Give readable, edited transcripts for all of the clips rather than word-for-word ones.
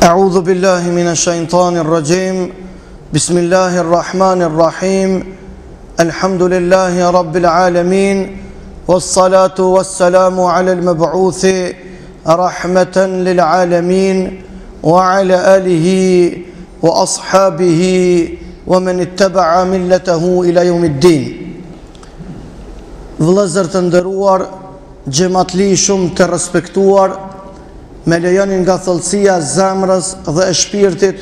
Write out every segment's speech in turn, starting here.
أعوذ بالله من الشيطان الرجيم بسم الله الرحمن الرحيم الحمد لله رب العالمين والصلاة والسلام على المبعوث رحمة للعالمين وعلى آله وأصحابه ومن اتبع ملته إلى يوم الدين. Vëllezër të nderuar, xhamatli shumë të respektuar, me lejoni nga thellësia e zemrës dhe e shpirtit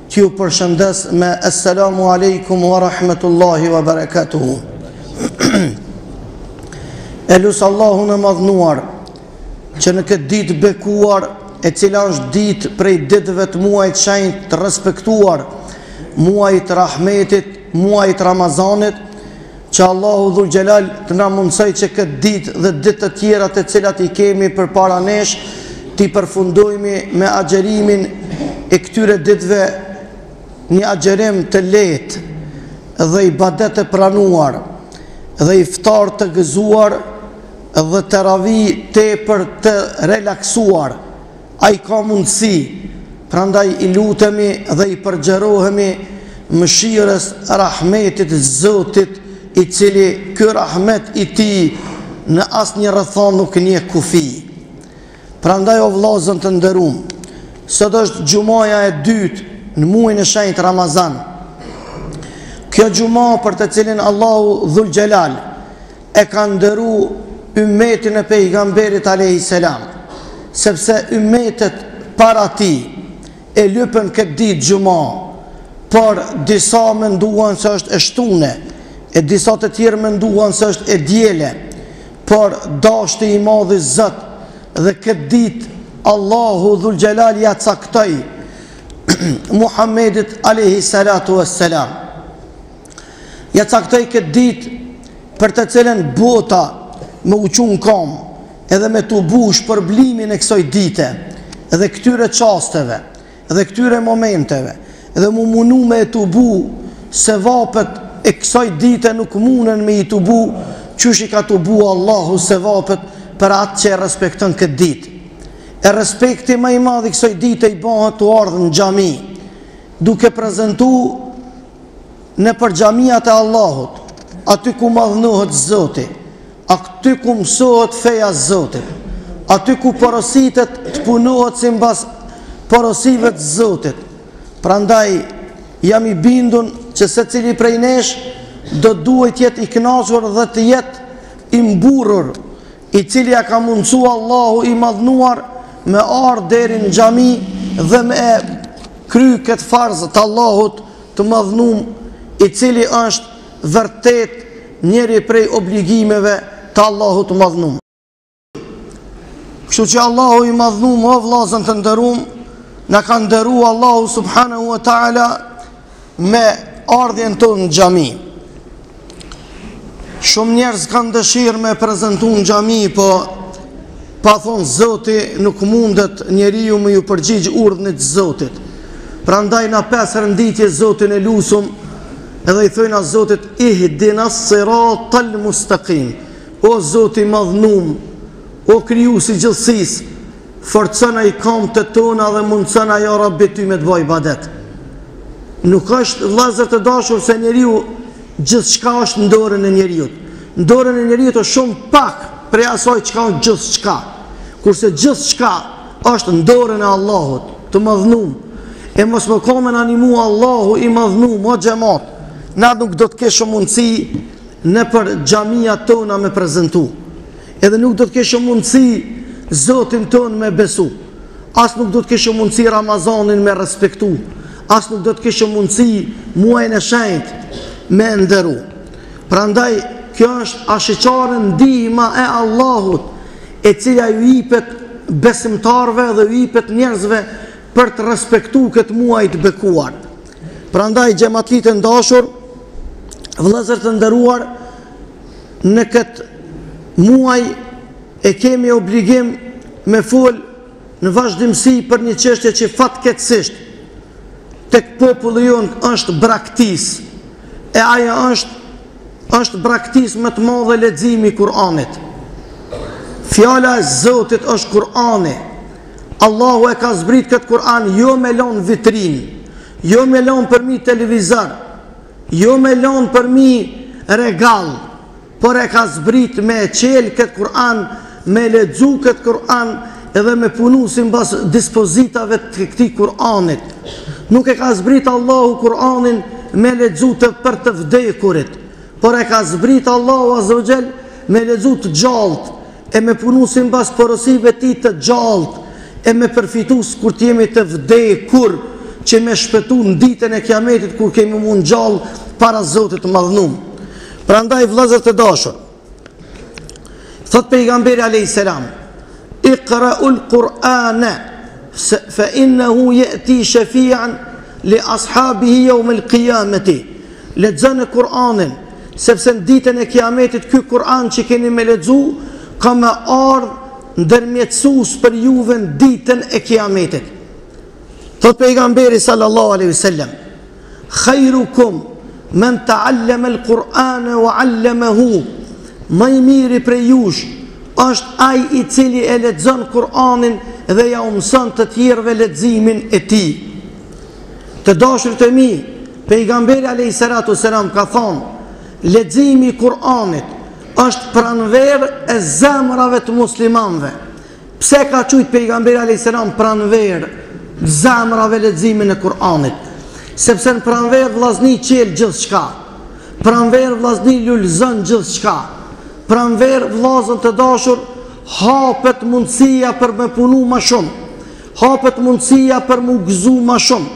t'ju përshëndes me Assalamu alaikum wa rahmetullahi wa barakatuhu. E lusë Allahun e madhnuar që në këtë ditë bekuar, e cila është ditë prej ditëve të muajit shenjtë të respektuar, muajit rahmetit, muajit Ramazanit, që Allahu Dhul Gjelal të na mundsoj që këtë ditë dhe ditë të tjera të cilat i kemi përpara nesh, t'i përfundojmë me agjerimin e këtyre ditëve, një agjerim të lehtë dhe ibadet të pranuar, dhe iftar të gëzuar, dhe teravi tepër të relaksuar. Ai ka mundësi, prandaj i lutemi dhe i përgjerohemi mëshirës rahmetit Zotit, i cili ky rahmet i tij në asnjë rrethon nuk njeh kufi. Prandaj o vëllezër të nderuam, sot është xumaja e dytë në muajin e shenjtë Ramazan. Kjo xuma për të cilin Allahu Dhul Gjelal e ka nderuar ummetin e pejgamberit alayhis salam, sepse ummetet para tij e lypën këtë ditë xuma, por disa menduan se është e shtune, e disa të tjerë menduan se është e diele, por dashti i madh i Zot dhe këtë ditë Allahu Dhul Gjelal ja caktoi Muhammedit alayhi salatu wassalam. Ja caktoi këtë ditë për të cilën bota me uqun kam, edhe me të bu shpërblimin e kësaj dite, edhe këtyre qasteve, edhe këtyre momenteve, edhe mu munu me të bu se vapet e kësaj dite nuk munen me i të bu qysh i ka të bu Allahu se vapet për atë që e respekton këtë ditë. E respekti më i madh i kësaj dite i bëhet të ardhë në xhami, duke prezentu në për xhamiat e Allahut, aty ku madhnohet Zoti, aty ku mësohet feja Zotit, aty ku porositet të punohet sipas porosive të Zotit. Prandaj jam i bindun që secili prej nesh do duhet jetë i kënaqur dhe të jetë i mburur, i cili ja ka mundsu Allahu i madhnuar me ardh deri në xhami dhe me kry këtë farz të Allahut të madhnum, i cili është vërtet njëri prej obligimeve të Allahut të madhnum. Kështu që Allahu i madhnum, o vëllezër të nderuam, na ka nderuar Allahu subhanahu wa taala me ardhjen tonë në xhami. Shumë njerëz kanë dëshirë me prezentu në xhami, po pa thonë Zoti nuk mundet njeriu me ju përgjigj urdhnit të Zotit. Prandaj na 5 rënditje Zotin e lusum edhe i thojna Zotit ihdinas siratal mustaqim. O Zoti madhnum, o krijuesi i gjithësisë, forcona i kamtë tona dhe mundsona ja Rabbi ty me të bëj ibadet. Nuk është vëllezër të dashur se njeriu gjithçka është në dorën e njeriu. Në dorën e njeriu është shumë pak prej asaj çka është gjithçka. Kurse gjithçka është në dorën e Allahut, të madhnum. E mos më komen animu Allahu i madhnum, o xhamat. Na nuk do të kesh mundësi në për xhamia tona me prezentu. Edhe nuk do të kesh mundësi Zotin ton me besu. As nuk do të kesh mundësi Ramazanin me respektu. As nuk do të kishë mundësi muajin e shenjtë me nderu. Prandaj kjo është ashiqare ndihma e Allahut, e cila ju jepet besimtarve dhe ju jepet njerëzve për të respektuar këtë muaj të bekuar. Prandaj xhamatlit e dashur, vëllezër të nderuar, në këtë muaj e kemi obligim me fol në vazhdimsi për një çështje që fatkeqësisht tek populli jonë është braktis, e aja është braktis më të madhe leximi i Kur'anit. Fjala e Zotit është Kur'ani. Allahu e ka zbrit këtë Kur'an jo me lonë vitrin, jo me lonë përmi televizor, jo me lonë përmi regal, por e ka zbrit me qelë këtë Kur'an, me lexu këtë Kur'an edhe me punu si mbas dispozitave të këtij Kur'anit. Nuk e ka zbrit Allahu Kur'anin me lexu për të vdekurit, por e ka zbrit Allahu Azza wa Jall me lexu të gjallët, e me punu si mbas porosive ti të gjallët, e me përfitus kur t'jemi të vdekur, që me shpëtu në ditën e kiametit kur kemi mund gjallë para Zotit të madhnum. Prandaj vëllezër të dashur, thot pejgamberi alayhis salam, iqra'ul Qur'ana fa innahu ya'ti shafi'an li ashabihi yawm al-qiyamati. Lexoni Kur'anin, sepse në ditën e kiametit ky Kur'an që keni me lexu ka me ardhë ndërmjetësus për juve në ditën e kiametit. Thot pejgamberi sallallahu alaihi wasallam, khairukum man ta'allama al-Qur'ana wa 'allamahu. Më i miri prej jush është ai i cili e lexon Kur'anin dhe ja mëson të tjerëve leximin e tij. Të dashurit e mi, pejgamberi alayhi salatu wasalam ka thonë, leximi i Kur'anit është pranverë e zemrave të muslimanëve. Pse ka thujt pejgamberi alayhis salam pranverë zemrave leximin e Kur'anit? Sepse në pranverë vllazni qel gjithçka. Pranverë vllazni lulzon gjithçka. Pranverë vllazën të dashur hapet mundësia për me punu më shumë. Hapet mundësia për mu gëzu më shumë.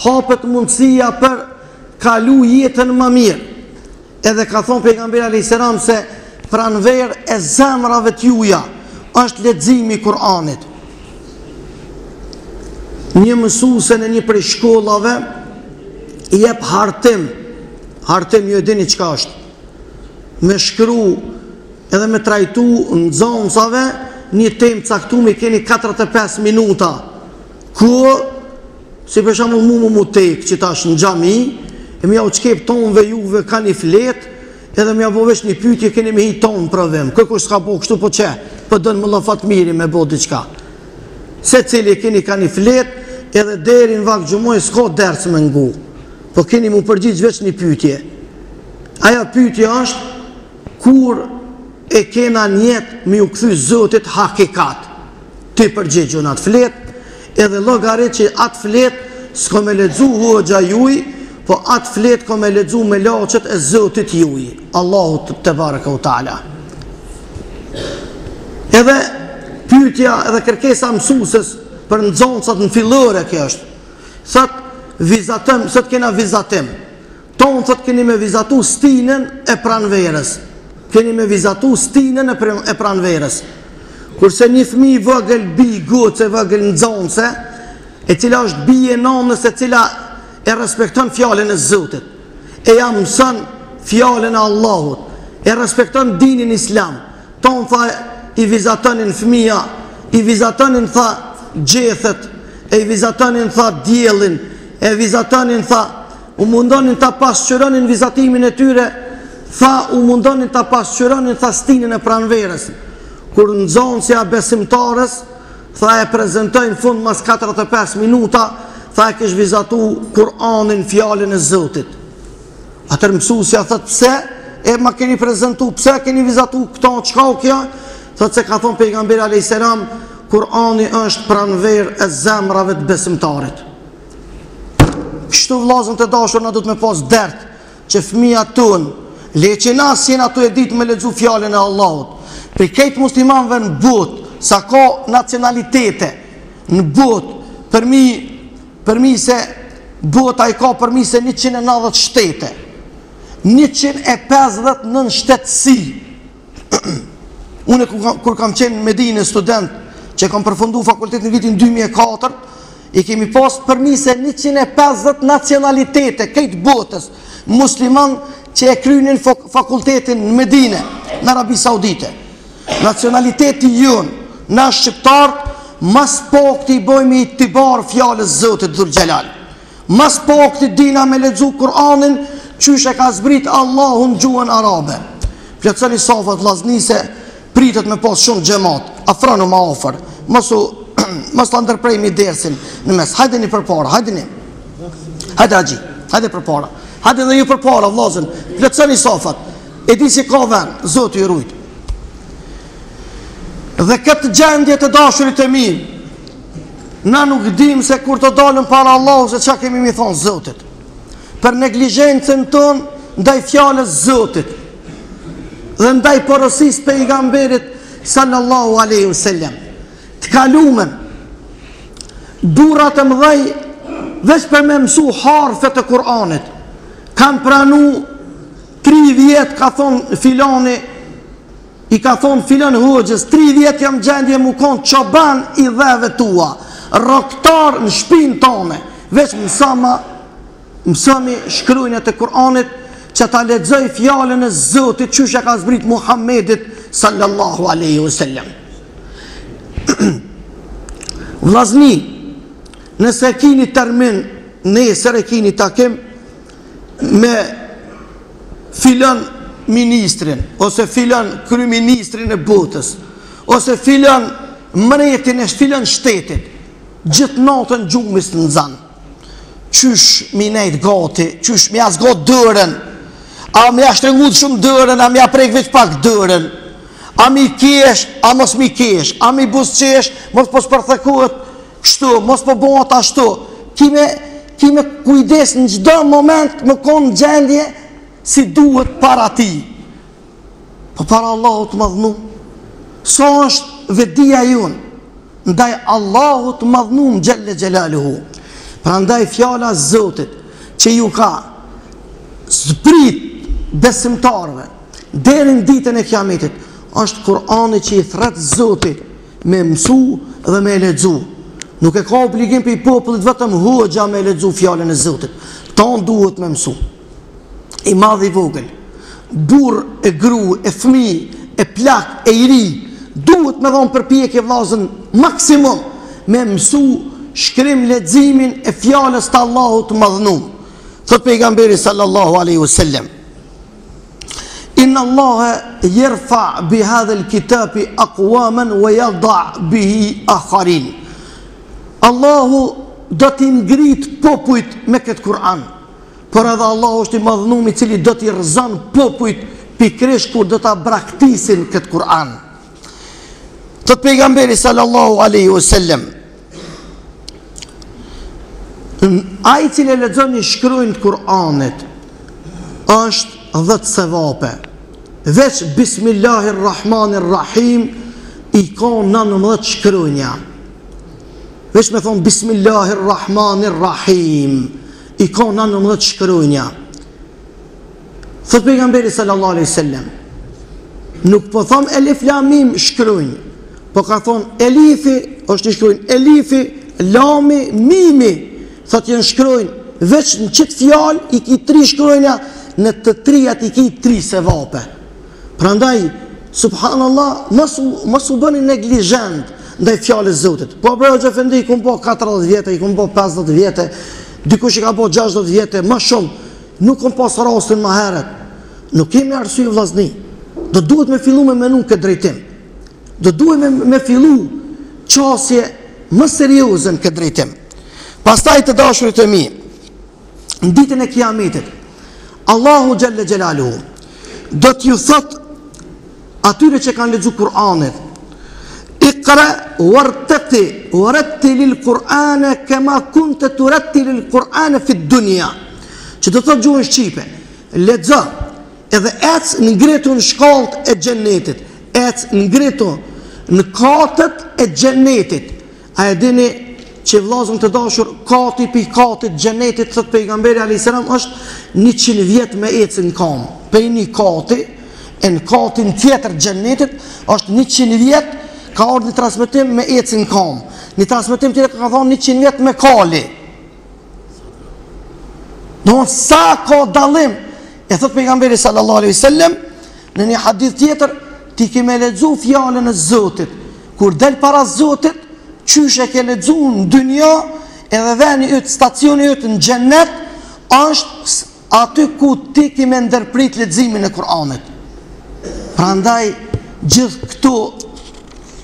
Hapet mundësia për kalu jetën më mirë. Edhe ka thonë pejgamberi alayhis salam se pranverë e zemrave t'juja është leximi i Kur'anit. Një mësuese në një prej shkollave i jep hartim ju e dini çka është, me shkru edhe me trajtu në nxënësave një temë caktuar, i keni 45 minuta, ku si për shembull mu tek që tash në xhami e më u çkep tonëve juve ka një fletë, edhe më apo vesh një pyetje keni me hi tonë provim. Kërkush s'ka po kështu po çe, po don më llafat miri me bë diçka. Secili keni ka një fletë, edhe deri në vakt xhumoj s'ka ders me ngu. Po keni mu përgjigj veç një pyetje. Aja pyetje është kur e kena njet me u kthy Zotit hakikat. Ti përgjigjon atë fletë, edhe llogarit që atë fletë s'ka me lexu hoxha juj, po atë fletë ka me lexu me laçet e Zotit juj, Allahu te baraka u taala. Edhe pyetja edhe kërkesa mësueses për nxënësat në fillore kjo është. Thot vizatim, sot kena vizatim. Ton thot keni me vizatu stinën e pranverës. Keni me vizatu stinën e pranverës. Kurse një fëmijë i vogël bi gocë vogël nxënëse, e cila është bie nënës, e cila e respekton fjalën e Zotit, e ja mëson fjalën e Allahut, e respekton dinin islam. Ton tha i vizatonin fëmija, i vizatonin tha gjethet, e i vizatonin tha diellin, e vizatonin tha u mundonin ta pasqyronin vizatimin e tyre, tha u mundonin ta pasqyronin tha stinën e pranverës. Kur nxënësja besimtarës tha e prezantojnë fund mas 45 minuta, tha e kish vizatu Kur'anin fjalën e Zotit. Atër mësuesja thot pse e ma keni prezantu, pse keni vizatu këto, çka u kjo? Thot se ka thonë pejgamberi alayhis salam, Kur'ani është pranverë e zemrave të besimtarit. Kështu vllazën të dashur na duhet me pas dert që fëmijat tonë, le që na sjena ato e ditë me lexu fjalën e Allahut. Për këtë muslimanëve në botë, sa ka nacionalitete në botë, përmi se bota i ka përmi se 190 shtete, 159 shtetësi. Unë kur kam qenë në Medinë student, që kam përfundu fakultetin në vitin 2004, i kemi pas përmi se 150 nacionalitete këtë botës musliman që e krynin fakultetin në Medinë, në Arabi Saudite. Nacionaliteti jonë, na shqiptarët, mas po këti i bojmë i të barë fjallës Zotit Dhul Gjelal. Mas po këti dina me lexu Kur'anin, qysh e ka zbrit Allahun gjuhën arabe. Plëtsoni safat lazni se pritet me pas shumë gjemat, afranu ma ofër, mos ta ndërprejmë dersin në mes. Hajdeni përpara, hajdeni. Hajde Haxhi, hajde përpara. Hajde dhe ju përpara vllazën, plotësoni sofat. E di si ka vend, Zoti ju rujt. Dhe këtë gjendje të dashurit e mi, na nuk dim se kur të dalëm para Allahu se çka kemi mi thonë Zotit. Për neglizhencën tonë ndaj fjalës Zotit dhe ndaj porosisë pejgamberit sallallahu alaihi wasallam. Të kalumen burrat e mëdhej veç për me mësu harfet e Kur'anit kanë pranu 3 vjet, ka thonë filani, i ka thonë filan hoxhës, 3 vjet jam gjendje mu konë çoban i dheve tua, roktar në shpinë tone, veç mësami shkrujnët e Kur'anit që ta lexoj fjalën e Zotit çush e ka zbrit Muhammedit sallallahu alaihi wasallam. Vllazni, nëse kini termin, nesër e kini takim me filan ministrin, ose filan kryeministrin e botës, ose filan mretin e filan shtetit, gjithë natën gjumis në zanë. Qysh mi nejt gati, qysh mi as got dërën, a mi a shtrëngut shumë dërën, a mi a prek veç pak dërën, a mi kesh, a mos mi kesh, a mi busqesh, mos po shpërthekohet kështu, mos po bëhat ashtu. Kime kujdes në çdo moment më konë gjendje si duhet para ti. Po para Allahut madhnu, sa është vedia jonë ndaj Allahut madhnum xhelle xhelaluhu. Prandaj fjala e Zotit që ju ka zbrit besimtarve deri në ditën e Kiametit është Kur'ani që i thret Zotit me mësu dhe me lexu. Nuk e ka obligim për i popullit vetëm hoxha me lexu fjalën e Zotit. Ton duhet me mësu. I madh i vogël, burr e gru, e fëmijë, e plak, e i ri, duhet me dhon përpjekje vllazën maksimum me mësu shkrim leximin e fjalës të Allahut madhnum. Thot pejgamberi sallallahu alaihi wasallam: Inna Allaha yarfa bi hadha al-kitabi aqwaman wa yada bihi akharin. Allahu do t'i ngrit popujt me këtë Kur'an, por edhe Allahu është i madhnum i cili do t'i rëzon popujt pikërisht kur do ta braktisin këtë Kur'an. Thot pejgamberi sallallahu alaihi wasallam: ai i cili lexon i shkruajnë të Kur'anit është 10 sevape. Veç Bismillahirrahmanirrahim i ka 19 shkruajnja. Veç me thonë Bismillahirrahmanirrahim i ka 19 shkruajnja. Thot pejgamberi sallallahu alaihi wasallam, nuk po thon elif lam mim shkruajnë, po ka thonë elifi është i shkruajnë, elifi, lami, mimi. Thot janë shkruajnë veç në qëtë fjalë i ki 3 shkruajnja, në të 3 i ki 3 sevape. Prandaj, subhanallah, mos u bëni neglizhent ndaj fjalës Zotit. Po bëjë Xhefendi i kum po 40 vjetë, i kum po 50 vjetë, dikush i ka po 60 vjetë, më shumë, nuk kum pas rastin më herët. Nuk kemi arsye vllazni. Do duhet me fillu me menu këtë drejtim. Do duhet me fillu qasje më serioze në këtë drejtim. Pastaj të dashurit e mi, në ditën e Kiametit, Allahu xhelle xhelaluhu do t'ju thot atyre që kanë lexuar Kur'anin: Iqra warattilil Qur'ana kama kunta turattilil Qur'ana fid dunya. Që do thot gjuhën shqipe, lexo edhe ec në ngritur në shkallët e xhenetit, ec në ngritur në katët e xhenetit. A e dini që vllazën të dashur, kati pi katit xhenetit, thot pejgamberi alayhis salam, është 100 vjet me ecën në kam. Për një kati e në katin tjetër xhenetit është 100 vjet, ka ardhur një transmetim me ecën në kam. Një transmetim tjetër ka thonë 100 vjet me kali. Do sa ka dallim. E thot pejgamberi sallallahu alaihi wasallam në një hadith tjetër, ti ke me lexu fjalën e Zotit. Kur del para Zotit, qysh e ke lexu në dynja, edhe veni yt, stacioni yt në xhenet është aty ku ti ke me ndërprit leximin e Kur'anit. Prandaj gjithë këto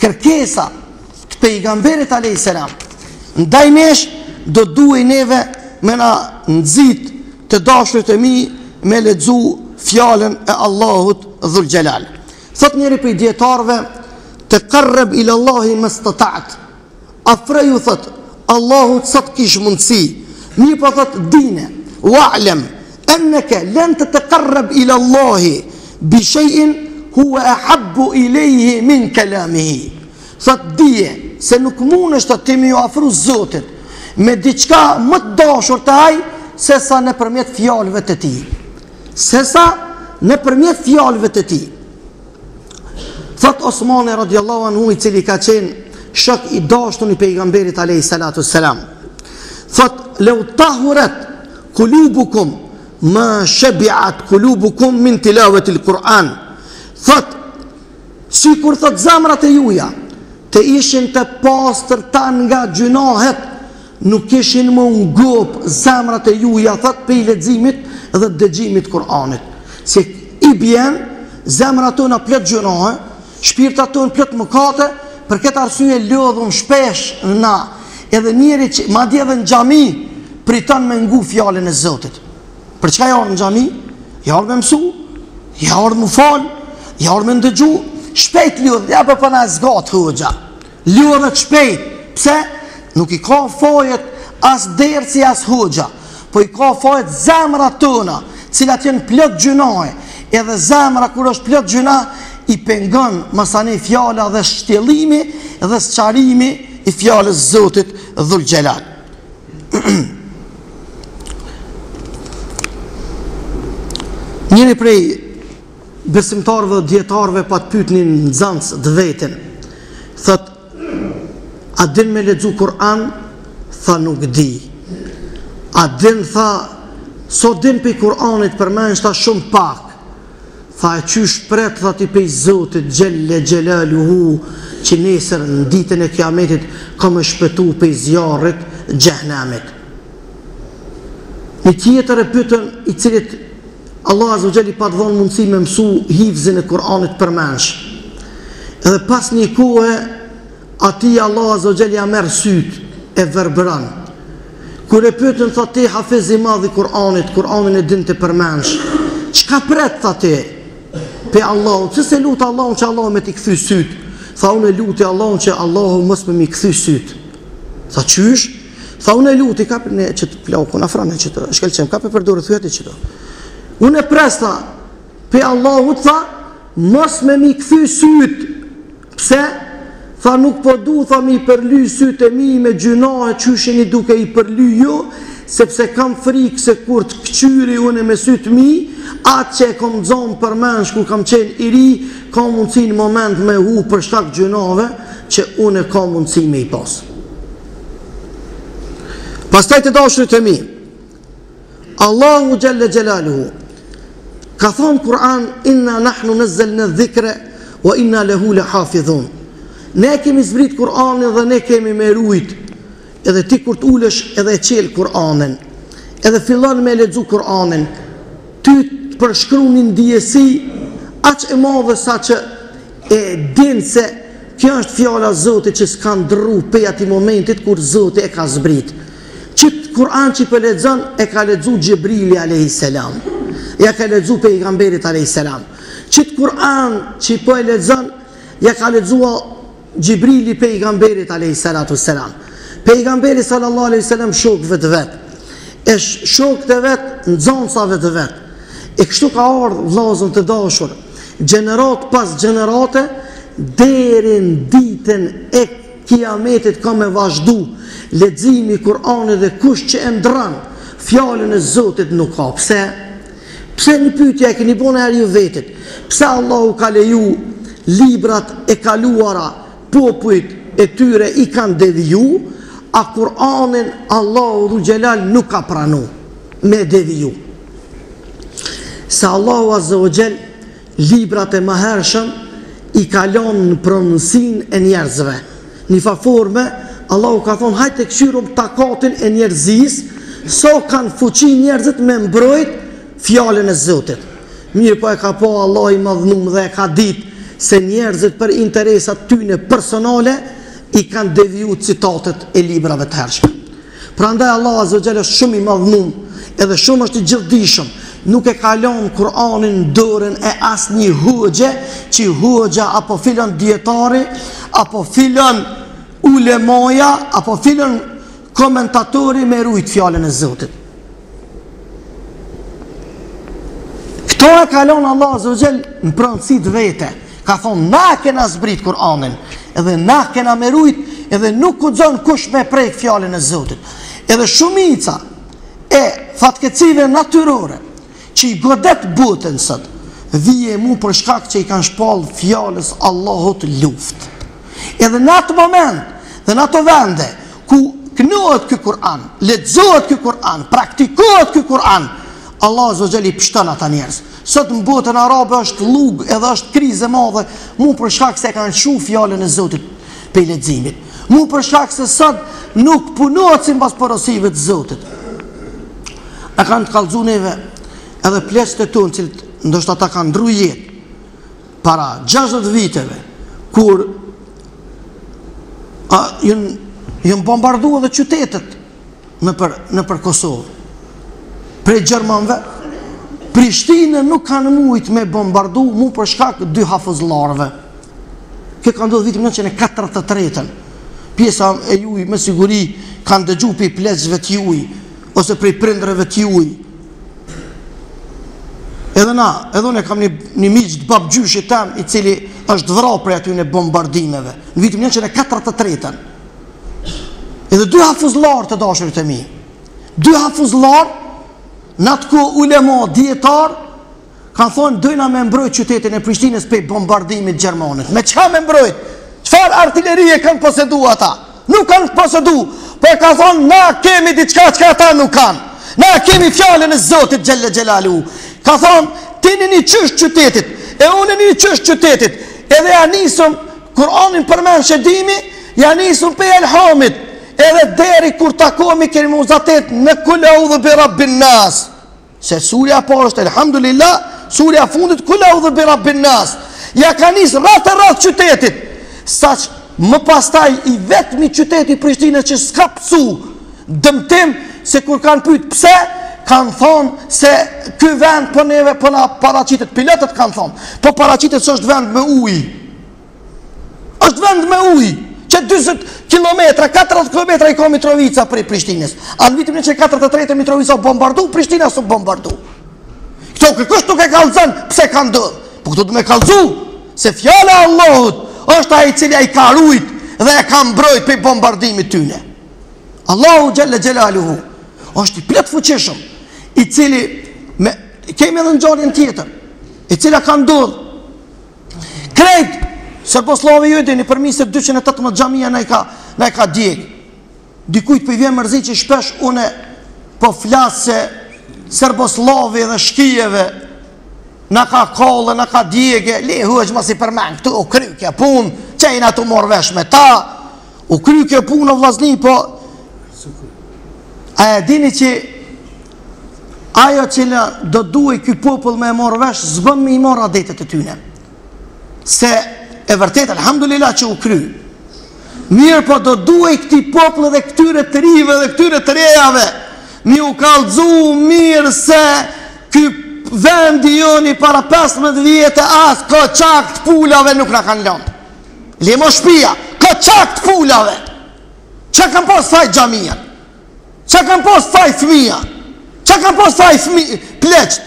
kërkesa, të pejgamberit alayhis salam ndaj nesh, do duhej neve me na nxit të dashurit e mi me lexu fjalën e Allahut dhul xhelal. Thot njëri prej dietarëve, taqarrab ila Allahi mastata'at, afroju thot Allahut sa të kish mundësi, mirë po thot dine wa'lam annaka lan tataqarrab ila Allahi bi shay'in huwa ahabbu ilayhi min kalamihi. Thot dije se nuk mundesh të timi ju afru Zotit me diçka më të dashur të ai se sa nëpërmjet fjalëve të tij. Sesa nëpërmjet fjalëve të tij. Thot Osmani radiallahu anhu, i cili ka qenë shok i dashur i pejgamberit alayhis salatu wassalam, thot law tahurat qulubukum ma shabi'at qulubukum min tilawati al-Quran. Thot sikur thot zamrat e juja të ishin të pastërta nga gjunahet, nuk ishin më ngop zamrat e juja, thot pe i leximit dhe dëgjimit Kur'anit. Se i bjen zemrat tona plot gjunahe, shpirtat tona plot mëkate, për këtë arsye lodhun shpesh na, edhe njeri që madje edhe në xhami priton me ngu fjalën e Zotit. Për çka janë në xhami? Janë me mësu, janë me fal, janë me ndëgju, shpejt lodh, ja po na zgat hoxha. Lodhet shpejt. Pse? Nuk i ka fajet as dersi as hoxha, po i ka fajet zemrat tona, cilat janë plot gjunahe. Edhe zemra kur është plot gjuna, i pengon masani fjala dhe shtjellimi dhe sqarimi i fjalës Zotit dhul xhelal. Njëri prej besimtarëve dhe dietarëve pa të pyetnin nxënës të vetin, thot a din me lexu Kur'an? Tha nuk di. A din, tha, so din pe Kur'anit përmend ta shumë pak. Tha e qysh pret, tha ti pej Zotit xhelle xhelaluhu, që nesër në ditën e kiametit ka më shpëtu pej zjarrit xhehenamit. Një tjetër e pyetën, i cilit Allah azza wa jalla i pa dhënë mundësi me mësu hifzin e Kur'anit përmendsh. Edhe pas një kohe ati Allah azza wa jalla ja merr syt e verbran. Kur e pyetën, tha ti hafiz i madh i Kur'anit, Kur'anin e din të përmendsh. Çka pret, tha ti pe Allahu? Pse se lut Allahun që Allahu me t'i kthy syt? Tha unë luti Allahun që Allahu mos me mi kthy syt. Tha qysh? Tha unë luti kap ne që të plakun afrane që të shkelçem kap për dorë thyet që to. Unë presta pe Allahu, tha mos me mi kthy syt. Pse? Tha nuk po du, tha mi përly syt e mi me gjunahe qysheni duke i përly ju, sepse kam frikë se kur të këqyri une me syt mi, atë që e kom zonë për mensh ku kam qenë i ri, kam mundësi në moment me hu për shkak gjunave që une kam mundësi me i pas. Pastaj të dashurit e mi, Allahu xhelle xhelaluhu ka thonë Kur'an, inna nahnu nazzalna dhikra wa inna lahu lahafidhun. Ne kemi zbrit Kur'anin dhe ne kemi me rujt. Edhe ti kur të ulesh edhe e qel Kur'anin, edhe fillon me lexu Kur'anin, ty të përshkrunin ndjesi aq e madhe sa që e din se kjo është fjala e Zotit që s'ka ndrru pej atij momentit kur Zoti e ka zbrit. Qit Kur'an që për lexon e ka lexu Gjibrili alayhis salam, ja ka lexu pejgamberit alayhis salam. Qit Kur'an që po e lexon ja ka lexuar Gjibrili pejgamberit alayhis salatu wassalam. Pejgamberi sallallahu alaihi wasallam shokëve të vet, e shokët e vet nxënësave të vet. E kështu ka ardhur vllazën të dashur, gjenerat pas gjenerate, deri në ditën e kiametit ka me vazhdu leximi i Kur'anit dhe kush që e ndron fjalën e Zotit nuk ka. Pse? Pse një pyetje e keni bënë ju vetit? Pse Allahu ka leju librat e kaluara popujt e tyre i kanë deviju, a Kur'anin Allahu dhu xhelal nuk ka pranu me deviju? Se Allahu azza wa jall librat e mëhershëm i kalon në pronësinë e njerëzve. Në forme Allahu ka thonë hajtë këshyrum takatin e njerëzis, so kanë fuqi njerëzit me mbrojt fjalën e Zotit. Mirë po e ka po Allah i madhnum dhe e ka ditë se njerëzit për interesat tyne personale i kanë deviju citatet e librave të hershme. Prandaj Allah Azza wa Jalla është shumë i madhënum, edhe shumë është i gjithdijshëm. Nuk e kalon Kur'anin në dorën e asnjë hoxhe, që hoxha apo filon dietari, apo filon ulemaja, apo filon komentatori me rujt fjalën e Zotit. Këto e kalon Allah Azza wa Jalla në pronësi të vete. Ka thonë, na kena zbrit Kur'anin, edhe na kena me rujt, edhe nuk guxon kush me prek fjalën e Zotit. Edhe shumica e fatkeqësive natyrore që i godet botën sot, vije mu për shkak që i kanë shpall fjalës Allahut luftë. Edhe në atë moment, dhe në ato vende ku kënohet ky Kur'an, lexohet ky Kur'an, praktikohet ky Kur'an, Allah Azza wa Jalla i pështon ata njerëz. Sot në botën arabe është lugë edhe është krizë e madhe, mu për shkak se kanë shu fjalën e Zotit pe leximit. Mu për shkak se sot nuk punohet sipas porosive të Zotit. A kanë të kallëzu neve edhe pleqët e tonë, cilët ndoshta ata kanë ndru jetë para 60 viteve, kur jënë bombardu edhe qytetet në për Kosovë. Prej Gjermanve, Prishtinë nuk kanë mujt me bombardu mu për shkak 2 hafuzllarëve. Kjo ka ndodhur vitin 1943. Pjesa e juj me siguri kanë dëgju për pleqëve të juj, ose për prindreve të juj. Edhe unë kam një miq të babgjyshit tem, i cili është vrarë për aty në bombardimeve, në vitin 1943. Edhe 2 hafuzllarë të dashurit e mi. 2 hafuzllarë, në atë ku ulema dietar kanë thonë dojna me mbrojt qytetin e Prishtinës pe bombardimit gjermanit. Me çka me mbrojt? Çfarë artillerie kanë posedu ata? Nuk kanë posedu, po e kanë thonë na kemi diçka që ata nuk kanë. Na kemi fjalën e Zotit Xhella Xhelalu. Ka thonë tini një qysh qytetit, e unë një qysh qytetit. Edhe ja nisëm Kur'anin përmend shedimi, ja nisëm pe Elhamit. Edhe deri kur takohemi kemi muzatet në Kul A'udhu bi Rabbin Nas. Se surja parë është elhamdulillah, surja fundit Kul A'udhu bi Rabbin Nas. Ja ka nis rreth qytetit. Saq më pastaj i vetmi qyteti Prishtinës që s'ka psu dëmtim, se kur kanë pyet pse, kanë thonë se ky vend po neve po na paraqitet, pilotët kanë thonë, po paraqitet se është vend me ujë. Është vend me ujë. Që 20 km, 40 km i ka Mitrovica prej Prishtinës. A në vitin 1943 Mitrovica bombardu, Prishtina s'u bombardu. Këto kërkush nuk e kallëzën pse ka ndodhur. Po këto du me kallëzu, se fjala e Allahut është ai i cili ai ka rujt dhe e ka mbrojt pe bombardimit tyne. Allahu Xhella Xhelaluhu është i plot fuqishëm, i cili kemi edhe ngjarjen tjetër, e cila ka ndodhur. Krejt Serboslavi ju e dini, përmi se 218 xhamia na i ka djeg. Dikujt për i vjen mërzi që shpesh une po flasë se Serboslavi dhe shkijeve na ka kollë, na ka djege, le huëq ma si përmen këtu, u kry kja pun, që i na të morë vesh me ta, u kry kja pun o vlazni, po a e dini që ajo që do duhe këj popull me morë vesh, zbën me i morë adetet e tyne. Se e vërtet, alhamdulillah që u kry. Mirë po do duhe këti popull dhe këtyre të rive dhe këtyre të rejave, mi u kallëzu mirë se ky vendi joni para 15 vjetë as ka qak të pulave nuk na kanë lënë. Lemo shpia, ka qak të pulave. Qa kanë pas faj xhamia? Qa kanë pas faj fëmija? Qa kanë pas faj pleqt?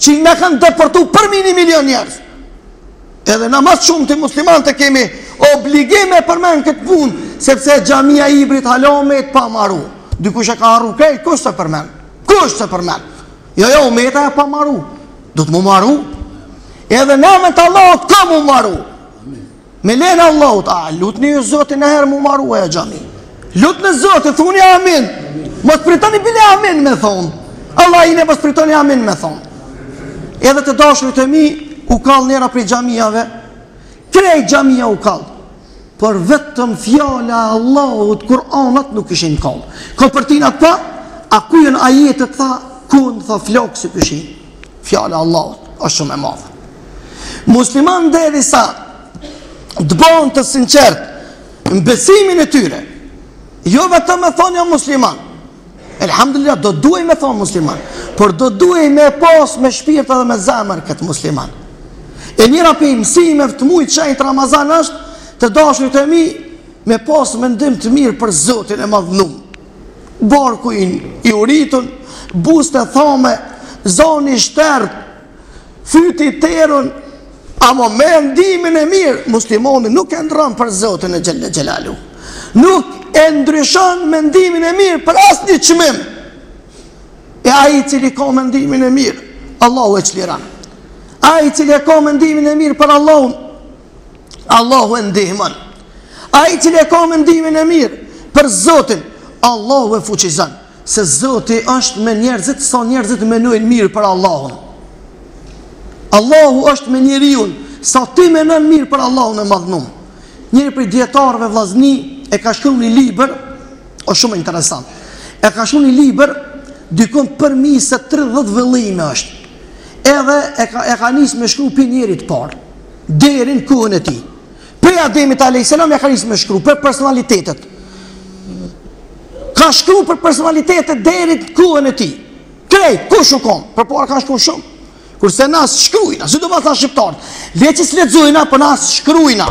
Që na kanë deportu për 1 milion njerëz. Edhe na mas shumë të musliman të kemi obligime përmen këtë punë, sepse xhamia Ibrit Halamet pa maru. Dikush e ka harru kejt, kush se përmen? Kush se përmen? Jo, umeta e pa maru. Do të mu maru. Edhe namet Allahut ka mu maru. Me lene Allahut, lutni ju Zotin e herë mu maru e xhami. Lutni Zotin, thuni amin. Mos pritoni bile amin me thonë. Allah i ne mos pritoni amin me thonë. Edhe të dashurit e mi, u kallë njëra prej xhamijave, krej xhamia u kallë, por vetëm fjala e Allahut, Kur'anat nuk ishin kallë. Kopertinat pa, a ku jën ajetet tha, kun tha flokë si këshin. Fjala e Allahut është shumë e madhe. Musliman derisa të bëhen të sinqert në besimin e tyre. Jo vetëm me thonë jam musliman. Elhamdulillah, do duhej me thonë musliman, por do duhej me pas me shpirt edhe me zemër këtë musliman. E njëra për mësimeve të mujtë shenjtë Ramazan është të dashurit e mi me pas mendim të mirë për Zotin e madhnum. Barku i uritun, bust e thome, zoni shtert, fyti terun, ama me mendimin e mirë, muslimoni nuk e ndron për Zotin e Gjelle Gjelalu. Nuk e ndryshon mendimin e mirë për asë një qmim. E aji cili ka mendimin e mirë, Allahu e qliran. Aji cili ka mendimin e mirë për Allahun, Allahu e ndihman. Aji cili ka mendimin e mirë për Zotin, Allahu e fuqizan. Se Zoti është me njerëzit sa njerëzit menojnë mirë për Allahun. Allahu është me njeriun sa ti menon mirë për Allahun e madhnum. Njëri për djetarëve vllazni e ka shkruar një libër, o shumë interesant. E ka shkruar një libër dykon përmi se 30 vëllime është. Edhe e ka nisë me shkru për njerit parë, deri në kohën e tij. Për Ademit a.s. e ka nisë me shkru për personalitetet. Ka shkru për personalitetet deri në kohën e tij. Krejt, kush u kon? Përpara ka shkruar shumë. Kurse nas shkrujna, si do ma tha shqiptarët, leqis lexojna, për nas shkrujna.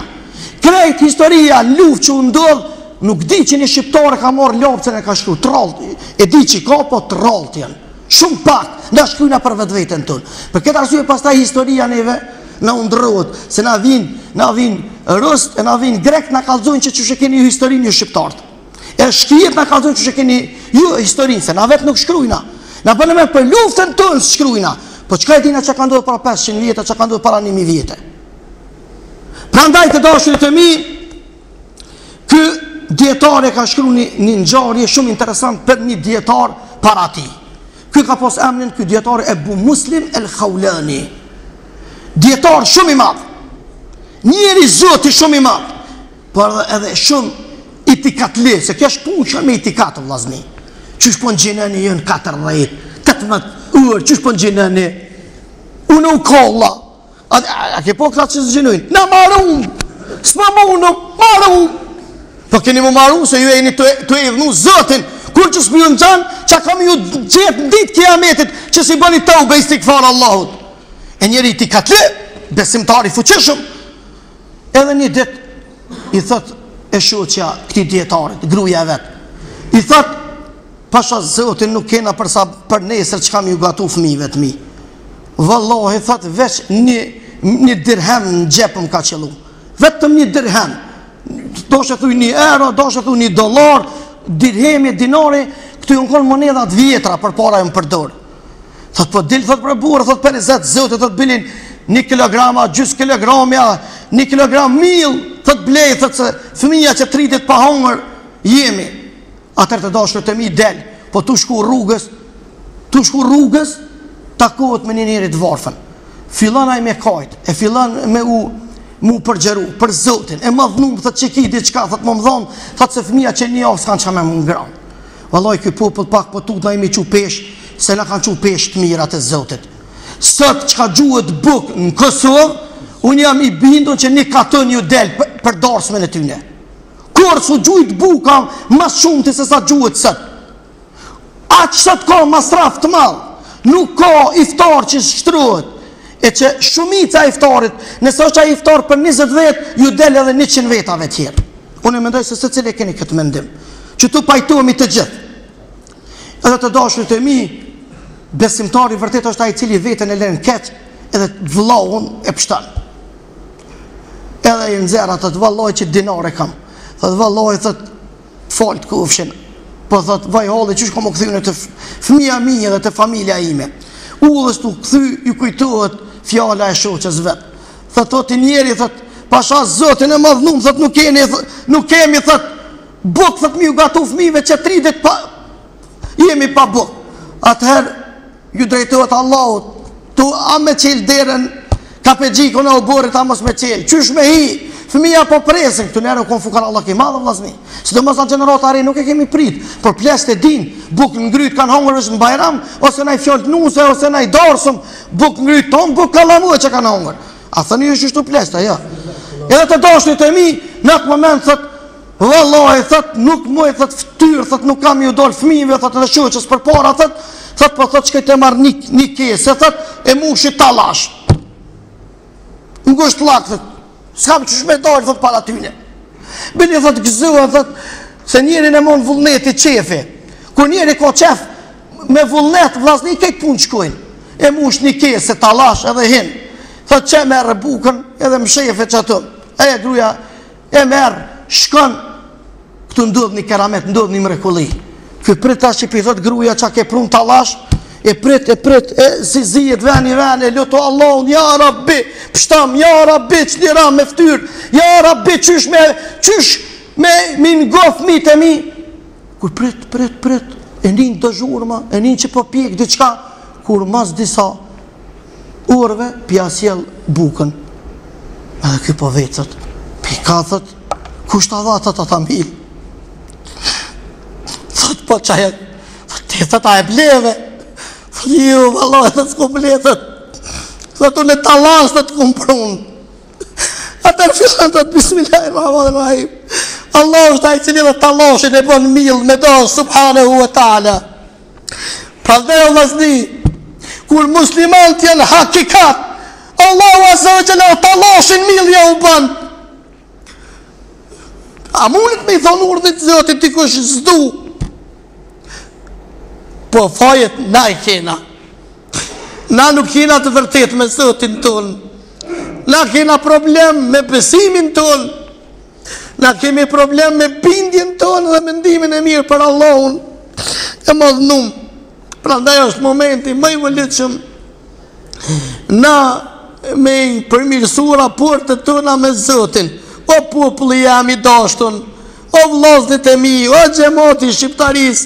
Krejt historia, luft që u ndodh, nuk di që një shqiptare ka marrë lopcën e ka shkru, trollët, e di që ka, po trollët janë. Shumë pak, nda shkrujna për vetë vetën tonë. Për këtë arsye pastaj historia neve na undrohet, se na vin rust, e na vin grek, na kallzojnë që çu keni ju historinë ju shqiptarët. E shkrijet na kallzojnë që keni ju historinë, se na vetë nuk shkrujna. Na bënë me për luftën tonë shkrujna. Po çka e dina që ka ndodhur para 500 vjetë, që ka ndodhur para 1000 vjetë. Prandaj të dashurit e mi, ky dietar e ka shkruar një ngjarje shumë interesant për një dietar para tij. Ky ka pas emrin, ky dietar Ebu Muslim el-Khawlani. Dietar shumë i madh. Njëri zoti shumë i madh, por edhe shumë itikatli, se kjo është punë që me itikat vllazni. Çish po ngjineni jën 14, 18 urë, qësh për në gjinëni? Unë u kolla. A ke po kratë që së gjinujnë? Na marum! S'ma mundu, marum! Po keni mu marum, se ju e një të e dhnu zëtin, kur që s'mi ju në gjanë, që kam ju gjithë në ditë kiametit, që si bëni të u bejstik farë Allahut. E njeri ti katle, besimtari fuqeshëm. Edhe një dit, i thot e shoqja këti djetarit, gruja vetë. I thot, pasha Zotin nuk kena për nesër që kam ju gatu fëmijëve të mi. Vallahi, thot, veç një dirhem në gjepëm ka qëllu. Vetëm një dirhem. Do shë thuj një euro, do shë thuj një dolar, dirhemi, dinari, këtu ju në konë monedat vjetra për para ju më përdor. Thot, po dilë, thot, për burë, thot, për 20 Zotit, thot, bilin 1 kilograma, gjys kilogramja, 1 kilogram mil, thot, blej, thot, se fëmija që 30 pa hongër jemi. Atër të dashur të mi del, po tu shku rrugës, takohet me një njerit varfën. Filan aj me kajt, e filan me mu përgjeru, për Zotin, e madhnum, thët që ki diçka, thët më mdhonë, thët se fëmija që një avë s'kanë që me më ngranë. Vallaj, këj popull pak po tut na imi qu pesh, se na kanë qu pesh të mirat e Zotit. Sot që ka gjuhet buk në Kosovë, unë jam i bindun që një katon ju del për darsmen e tyne. Kur su gjujt buka mas shumë të se sa gjuhet sët. Aqë sët ka masraf të malë. Nuk ka iftar që shtrohet. E që shumica iftarit, nëse është a iftar për 20 vetë, ju del edhe 100 vetave tjerë. Unë e mendoj se se cilë e keni këtë mendim. Që tu pajtohemi të gjithë. Edhe të dashurit e mi, besimtari vërtet është ai i cili vetën e lën keq, edhe vëllahun e pështon. Edhe i nxerr atë vallaj që dinare kam. Thot vallaj, thot fal të kufshin. Po thot vaj halli çish kam u kthyën të fëmia minj edhe të familja ime. Udhës tu kthy ju kujtohet fjala e shoqës vet. Thot njeri thot pasha Zotin e madhnum, thot nuk kemi thot buk, thot mi u gatu fëmijëve që 30 pa jemi pa buk. Atëherë ju drejtohet Allahut, tu a me qelë derën kapegjikun e u borit a mos me qelë, qysh me hi, fëmija po presin, këtu njerë u konë fukar Allah ki madhë vlasni, si do mos në gjenerat are nuk e kemi prit, por plesht e din, buk ngryt kanë hongër është në bajram, ose na i fjolt nuse, ose na i darsum, buk ngryt ton, buk kalamu e që kanë hongër, a thëni ju shishtu plesht, ja. Edhe të dashtit e mi, në atë moment thët, Vallahi thot nuk moj thot fytyr, thot nuk kam ju dal fëmijëve thot në shoqës përpara thot po thot çka të marr një kesë thot e mushi tallash. Ngusht llak thot. S'kam çish me dal thot para tyne. Bile thot gëzoa thot se njerin e mon vullneti qefi. Kur njeri ka qef me vullnet vllazni këtë punë shkojnë. E mush një kesë tallash edhe hin. Thot që merr bukën edhe më shefe çato. E gruaja e merr, shkon këtu ndodh një keramet, ndodh një mrekulli. Ky prit tash që i thot gruaja çka ke prun tallash, e prit, si zihet vani, luto Allahun, ja Rabbi, pështam, ja Rabbi, çlira me fytyr, ja Rabbi, qysh me ngof mitë e mi. Kur prit, e nin të zhurma, e nin që po pjek diçka, kur mas disa orëve, pja sjell bukën. Edhe ky po vecët, pika thot, kush ta dha ata mil? Thot po çaja, ti thot a e bleve? Thot jo, vallahi thot s'ko ble thot. Thot unë tallash të kumprun. Atër fillon thot bismillahirrahmanirrahim. Allah është ai cili dhe tallashin e bën mill me dash subhanahu wa taala. Prandaj vllazni, kur muslimanët janë hakikat, Allahu azza wa jalla tallashin mill ja u bën. A mundet me i thonë urdhit Zotit ti kush zdu? Po fajet na i kena. Na nuk kena të vërtet me Zotin ton. Na kena problem me besimin ton. Na kemi problem me bindjen ton dhe mendimin e mirë për Allahun e madhnum. Prandaj është momenti më i vëllitshëm na me i përmirësu raportet tona me Zotin. O populli jam i dashtun, o vllaznit e mi, o xhamati shqiptaris.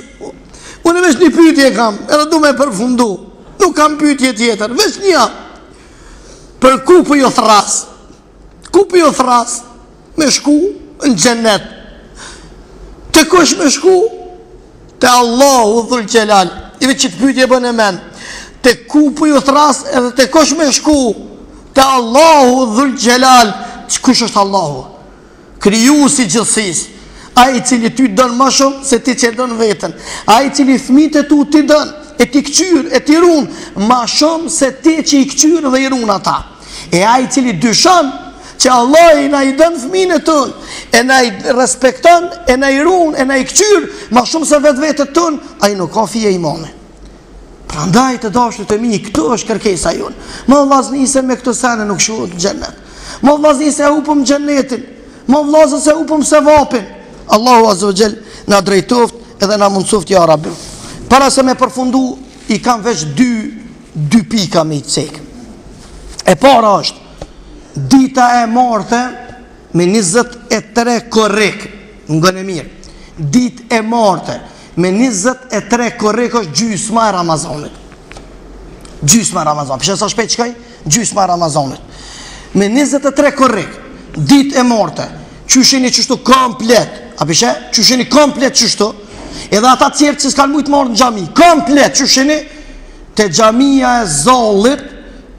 Unë veç një pyetje kam, edhe du me përfundu. Nuk kam pyetje tjetër, veç një. Për ku po ju thras? Ku po ju thras? Me shku në xhenet. Te kush me shku? Te Allahu dhul xhelal. I veç ç't pyetje bën e men. Te ku po ju thras edhe te kush me shku? Te Allahu dhul xhelal. Kush është Allahu? Krijuesi i gjithësisë. Ai i cili ty don më shumë se ti që don veten. Ai i cili fëmijët e tu ti don, e ti kçyr, e ti run më shumë se ti që i kçyr dhe i run ata. E ai i cili dyshon që Allah i na i don fëmijën e ton, e na i respekton, e na i run, e na i kçyr më shumë se vetvetet ton, ai nuk ka fije imane. Prandaj të dashur të mi, këtu është kërkesa jon. Më vllazni se me këtë sene nuk shohet në xhenet. Më vllazni se upëm xhenetin. Më vllazni se upëm sevapin. Allahu azza wa jall na drejtoft edhe na mundsoft ja Rabbi. Para se me përfundu, i kam veç dy pika me i cek. E para është dita e martë me 23 korrik. Ngën e mirë. Ditë e martë me 23 korrik është gjysma e Ramazanit. Gjysma e Ramazanit. Pse sa shpejt shkoj? Gjysma e Ramazanit. Me 23 korrik, ditë e martë, qyshini qështu komplet, a pishe, qyshini komplet qështu, edhe ata tjerë që s'kan mujtë marrë në gjami, komplet qyshini, te gjamia e Zallit,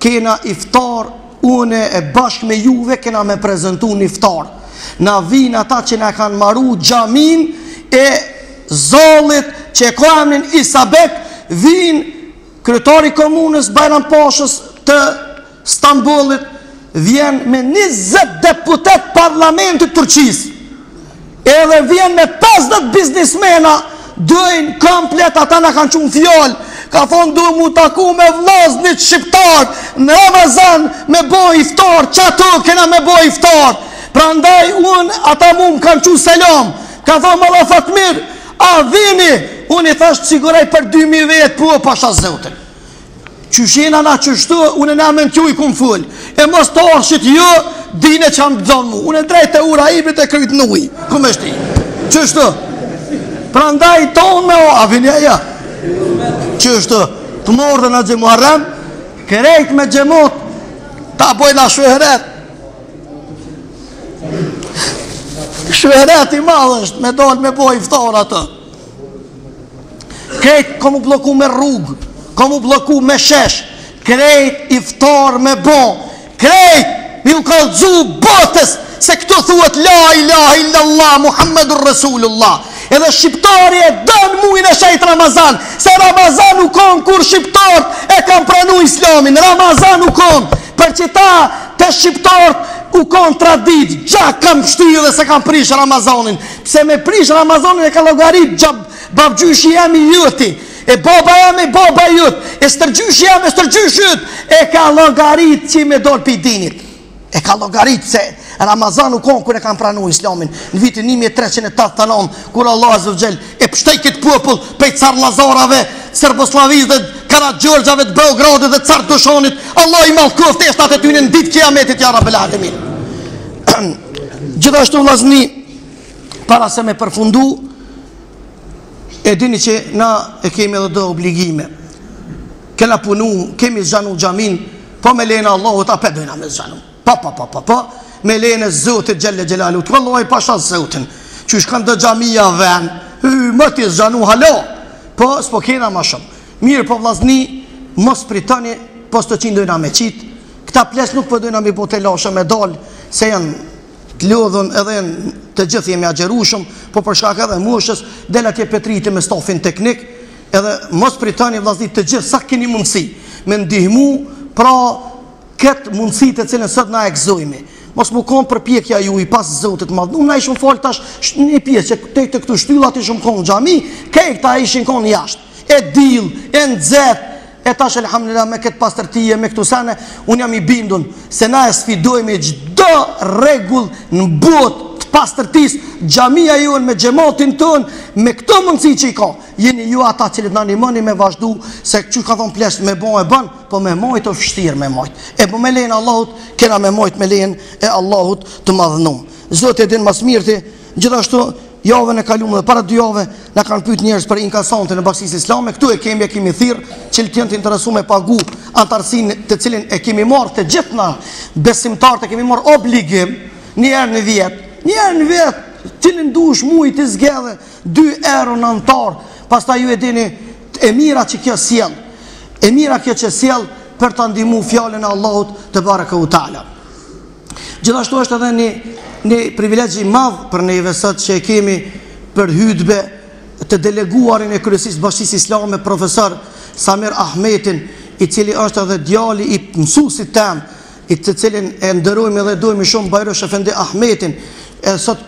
kena iftar, une e bashk me juve, kena me prezentu një iftar. Na vinë ata që na kanë maru gjamin e Zallit, që e ka emnin Isabek, vinë kryetari komunës Bajram Pashës të Stambollit, vjen me 20 deputet parlamentit Turqis, edhe vjen me 50 biznismena, dojnë komplet, ata na kanë qunë fjall, ka thonë du mu taku me vllaznit shqiptar, në Ramazan me boj iftar, qato kena me boj iftar, prandaj unë, ata mu më kanë qunë selam, ka thonë më dhe Fatmir, a vini, unë i thashtë siguraj për 2000 vetë, po pasha Zotin. Qyshina na qështu, unë na men t'ju i kum full. E mos të orshit jo, dine që amë bëzonë mu. Unë drejt e ura ibrit e kryt nuj. Kumë është ti? Qështu? Pra ndaj tonë me o, a vinja ja. Qështu? Të mordë në Muharrem, kërejt me gjemot, ta bojna shvehret. Shvehret i madhë është, me dojnë me boj iftar atë. Kërejt komu bloku me rrugë, komu bloku me shesh, krejt iftar me bon, krejt mi u kalëzu botës, se këtu thuhet la ilaha illallah Illallah Muhammedur Rasulullah. Edhe shqiptari e dën muin e shejt Ramazan, se Ramazan u kon kur shqiptarët e kanë pranu islamin. Ramazan u kon, për që ta të shqiptarët u kon tradit, gjak kam shtyjë dhe se kam prish Ramazanin. Pse me prish Ramazanin e ka logarit babgjyshi jam i jëti, e baba jam e baba jët, e stërgjyshi jam e stërgjyshi jët, e ka logarit që me dorë për dinit. E ka logarit se Ramazan u konë kër e kam pranu islamin në vitin 1389, kur Allah Azza wa Jall e pështej këtë popull pej car Lazarave, Serboslavis dhe Karagjorgjave të Beogradit dhe car Dushonit. Allah i mallkoft teshtat e tyne në ditë kiametit, ja Rabbel Alamin. Gjithashtu vllazni, para se me përfundu, e dini që na e kemi edhe do obligime. Kena punu, kemi zgjanu xhamin, po me lejnë Allahut a pedojna me zgjanu. Po, me lejnë e Zotit Gjelle Gjelalu, të vëlloj pasha Zotin, që shkanë dë gjamia ven, më t'i zgjanu halo, po s'po kena ma shumë. Mirë po vllazni, mos pritoni, po s'to qindojna me qitë, këta ples nuk përdojna mi po të lashe me dal, se janë të lodhën edhe të gjithë jemi agjerushëm, po për shkak edhe moshës, delat je petriti me stafin teknik, edhe mos pritoni vllazni të gjithë, sa keni mundësi, me ndihmu, pra këtë mundësit e cilën sot na e gëzojmi. Mos më konë përpjekja ju i pas Zotit madh. Unë na ishëm falë tash një pjesë, që të këtu shtyllat ishëm konë xhami, këta ishin konë jashtë. E dill, e nxet, e tash elhamdulillah me këtë pastërtie, me këtu sene, unë jam i bindun se na e sfidojmë çdo rregull në botë të pastërtis, xhamia jonë me xhamatin ton, me këto mundësi që i ka. Jeni ju ata që na ndihmoni me vazhdu, se që ka thonë ples me bon e ban, po me mojt o fështirë me mojt. E po me lejnë Allahut, kena me mojt me lejnë e Allahut të madhënum. Zotë e din mas mirëti, gjithashtu javën e kalumë dhe para 2 jave na kanë pyet njerëz për inkasante në Bashkisë Islame. Këtu e kemi thirr që të jenë të interesuar me pagu antarësinë të cilin e kemi marrë të gjithë na besimtarët, e kemi marrë obligim një herë në vjet, cilin dush mujt të zgjedhë 2 euro në antar. Pastaj ju e dini e mira që kjo sjell. E mira kjo që sjell për të ndihmu fjalën e Allahut te baraka u taala. Gjithashtu është edhe një privilegj i madh për neve sot që e kemi për hutbe të deleguarin e kryesisë Bashkisë Islame, profesor Samir Ahmetin, i cili është edhe djali i mësuesit tan, i të cilin e nderojmë dhe dojmë shumë, Bajrosh Efendi Ahmetin. Sot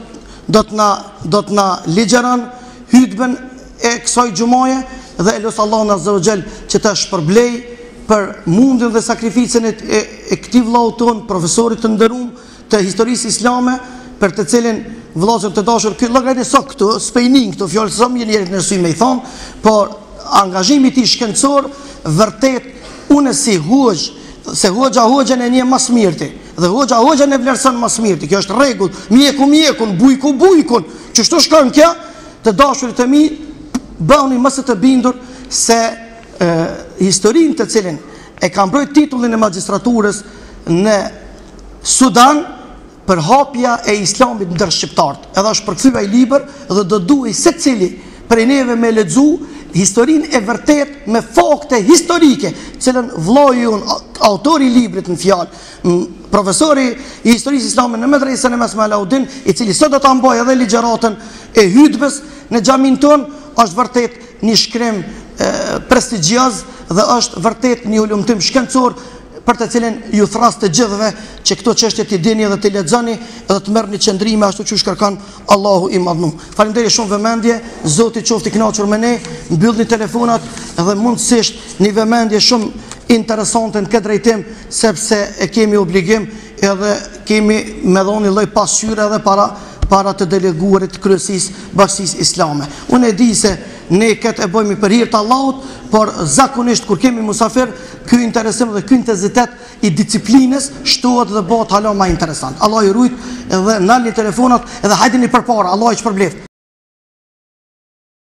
do të na ligjeron hutben e kësaj xumaje dhe e lutem Allahun Azza wa Jall që ta shpërblej për mundin dhe sakrificën e këtij vllau ton, profesorit të nderuar të historisë islame, për të cilin vëllezër të dashur, ky llogari sot këtu, spejning këtu fjalë sa më njerëz në sy me i thon, por angazhimi i tij shkencor vërtet unë si hoxh, se hoxha e një mas mirti, dhe hoxha e vlerëson mas mirti. Kjo është rregull, mjekun, bujkun, që shto shkon kjo, të dashurit e mi, bëni mëse të bindur se historinë të cilin e ka mbrojt titullin e magjistraturës në Sudan për hapja e islamit ndër shqiptarët. Edhe është përkthyeva i libër dhe do duhej secili prej neve me lexu historinë e vërtet me fakte historike, cilën vllai jon, autori i librit në fjalë, profesori i historisë islame në Medresën e Mesme Alaudin, i cili sot do ta mbajë edhe ligjëratën e hutbes në xhamin ton, është vërtet një shkrim prestigjioz dhe është vërtet një ulumtim shkencor për të cilin ju thras të gjithëve që këto çështje t'i dini dhe t'i lexoni dhe të merrni qëndrime ashtu siç kërkon Allahu i Madhnuar. Faleminderit shumë vëmendje, Zoti qoftë i kënaqur me ne, mbyllni telefonat dhe mundësisht një vëmendje shumë interesante në këtë drejtim, sepse e kemi obligim edhe kemi me dhoni lloj pasqyre edhe para të deleguarit kryesisë Bashkisë Islame. Unë e di se ne këtë e bëjmë për hir të Allahut, por zakonisht kur kemi musafir, ky interesim dhe ky intensitet i disiplinës shtohet dhe bëhet hala më interesant. Allah ju rujt edhe nalni telefonat edhe hajdeni përpara, Allah i shpërbleft.